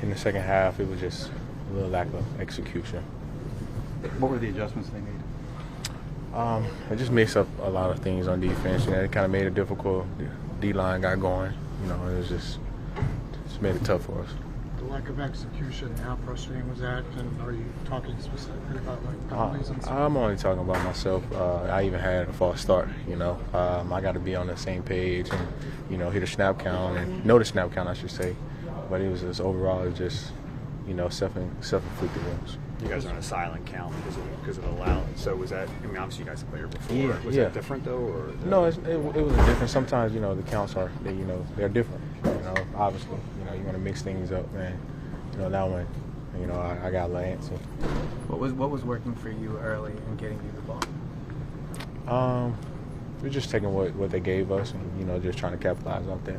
in the second half, it was just a little lack of execution. What were the adjustments they made? It just mixed up a lot of things on defense. It kind of made it difficult. The D-line got going. It was just made it tough for us. The lack of execution, how frustrating was that? And are you talking specifically about penalties and stuff? I'm only talking about myself. I even had a false start. I got to be on the same page and hit a snap count and know the snap count, I should say. But it was just overall, it was just self-inflicted wounds. You guys are on a silent count because of the allowance. So was that? I mean, obviously you guys have played here before. Was that different though, or? No, it was different. Sometimes the counts are they're different. Obviously you want to mix things up, man. That one, I got Lance. What was working for you early in getting you the ball? We're just taking what they gave us and just trying to capitalize on that.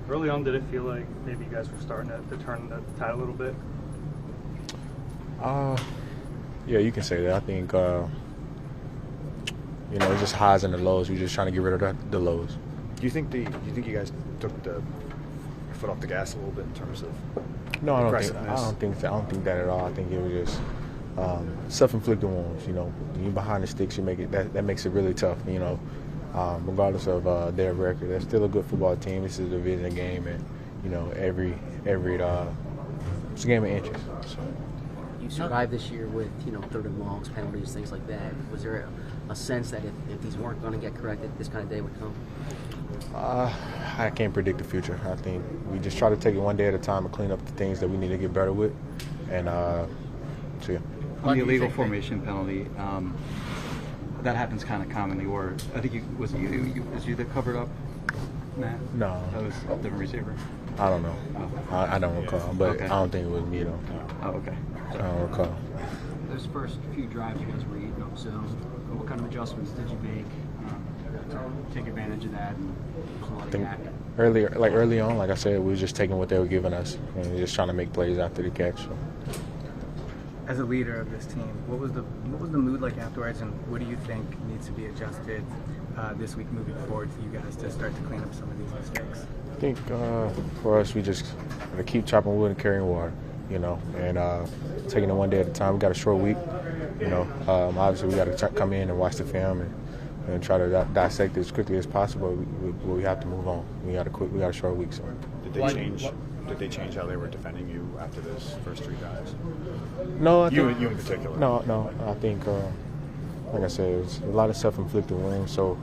Early on, did it feel like maybe you guys were starting to turn the tide a little bit? Yeah, you can say that. I think it's just highs and the lows. We're just trying to get rid of the lows. Do you think you guys took the foot off the gas a little bit in terms of No, I don't aggressiveness? think that at all. I think it was just self-inflicted wounds. You behind the sticks, you make it that makes it really tough. Regardless of their record, they're still a good football team. This is a division game, and every it's a game of inches. So. You survived this year with, third and longs, penalties, things like that. Was there a sense that if these weren't going to get corrected, this kind of day would come? I can't predict the future. I think we just try to take it one day at a time and clean up the things that we need to get better with. And so, yeah. On the illegal formation penalty, that happens kind of commonly. Or I think was you that covered up, Matt? No. That was a different receiver. I don't know. Oh. I don't recall, but Okay. I don't think it was me though. Oh, okay. I don't recall. Those first few drives you guys were eating up zone. What kind of adjustments did you make to take advantage of that? And I think early on, like I said, we were just taking what they were giving us and just trying to make plays after the catch. So. As a leader of this team, what was the mood like afterwards, and what do you think needs to be adjusted this week moving forward for you guys to start to clean up some of these mistakes? I think for us, we just got to keep chopping wood and carrying water, and taking it one day at a time. We got a short week, obviously we got to come in and watch the film and try to dissect it as quickly as possible. We have to move on. We got a short week. So. Did they change how they were defending you after those first three drives? No, you in particular. No. I think, like I said, it's a lot of self-inflicted wounds, so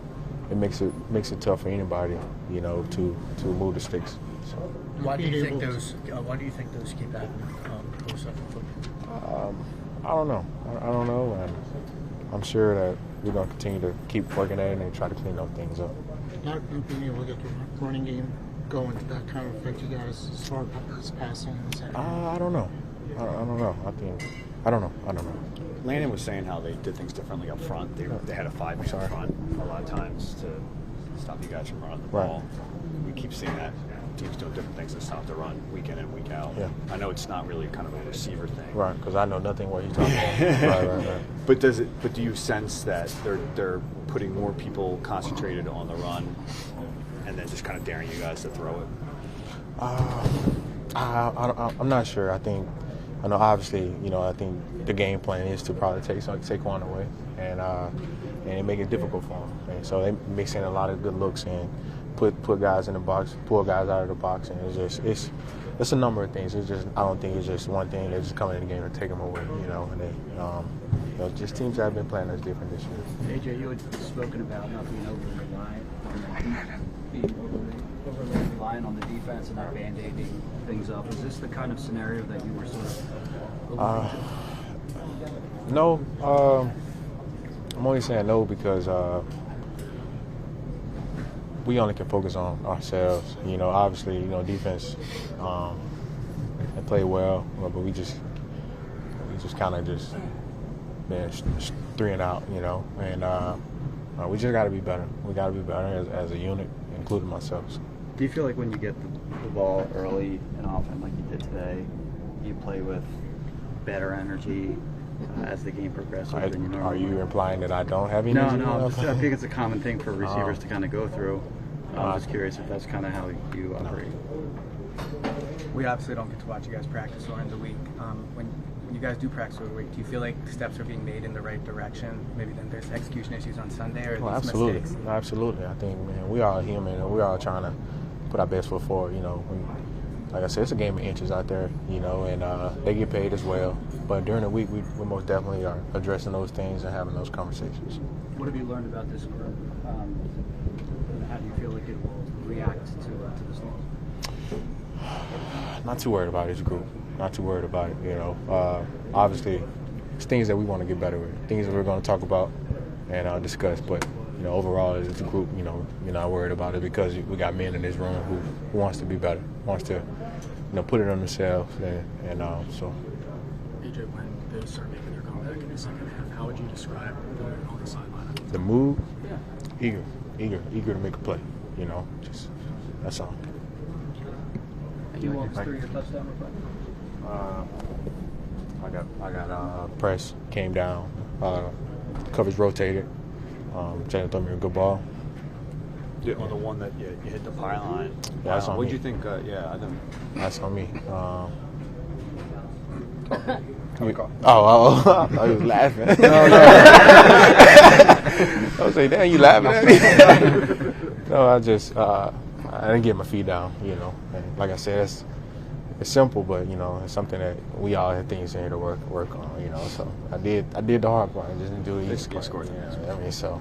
it makes it tough for anybody, to move the sticks. So. Why do you think those keep happening? Those self-inflicted? I don't know. I don't know, and I'm sure that we're going to continue to keep working at it and try to clean those things up. Not being able to get the running game going, did that kind of affect you guys as far as passing? I don't know. I don't know. Landon was saying how they did things differently up front. They had a 5-man front a lot of times to stop you guys from running the ball. We keep seeing that. Teams doing different things to stop the run week in and week out. Yeah. I know it's not really kind of a receiver thing. Right, because I know nothing what he's talking about. Right. But do you sense that they're putting more people concentrated on the run and then just kind of daring you guys to throw it? I'm not sure. I know obviously, I think the game plan is to probably take one away and make it difficult for them. And so they mix in a lot of good looks and put guys in the box, pull guys out of the box, and it's a number of things. I don't think it's just one thing. They just come in the game and take them away, and they, just teams that have been playing us different this year. AJ, you had spoken about not being overly reliant on the defense and not band-aiding things up. Is this the kind of scenario that you were sort of No. I'm only saying no because we only can focus on ourselves. Obviously, defense they play well, but we just kind of just been 3 and out, and we just got to be better. We got to be better as a unit, including myself. Do you feel like when you get the ball early and often, like you did today, you play with better energy as the game progresses than you normally? Are you implying that I don't have energy? No. I think it's a common thing for receivers to kind of go through. I'm just curious if that's kind of how you operate. We obviously don't get to watch you guys practice during the week. When you guys do practice during the week, do you feel like steps are being made in the right direction? Maybe then there's execution issues on Sunday or these absolutely. mistakes? Absolutely. I think, man, we all human and we're all trying to put our best foot forward. You know, like I said, it's a game of inches out there, you know, and they get paid as well. But during the week, we most definitely are addressing those things and having those conversations. What have you learned about this group? And how do you feel like it will react to this loss? Not too worried about this group. Not too worried about it, you know. Obviously, it's things that we want to get better with, things that we're going to talk about and discuss. But, you know, overall, as a group, you know, you're not worried about it because we got men in this room who wants to be better, wants to, you know, put it on themselves. And so. AJ, when they start making their comeback in the second half, how would you describe the mood on the sideline? The mood? Yeah. Eager to make a play, you know, just that's all. You walk us through your touchdown real quick. I got press, came down, coverage rotated. Jalen threw me a good ball. Yeah, on the one that you hit the pylon. Yeah, that's on What me. did you think? I didn't. That's on me. Oh, I was laughing. I was like, damn, you laughing at me? No, I didn't get my feet down, you know. And like I said, it's simple, but you know, it's something that we all have things in here to work on, you know. So I did the hard part. I just didn't do the easy part. Scored. Yeah, I mean, so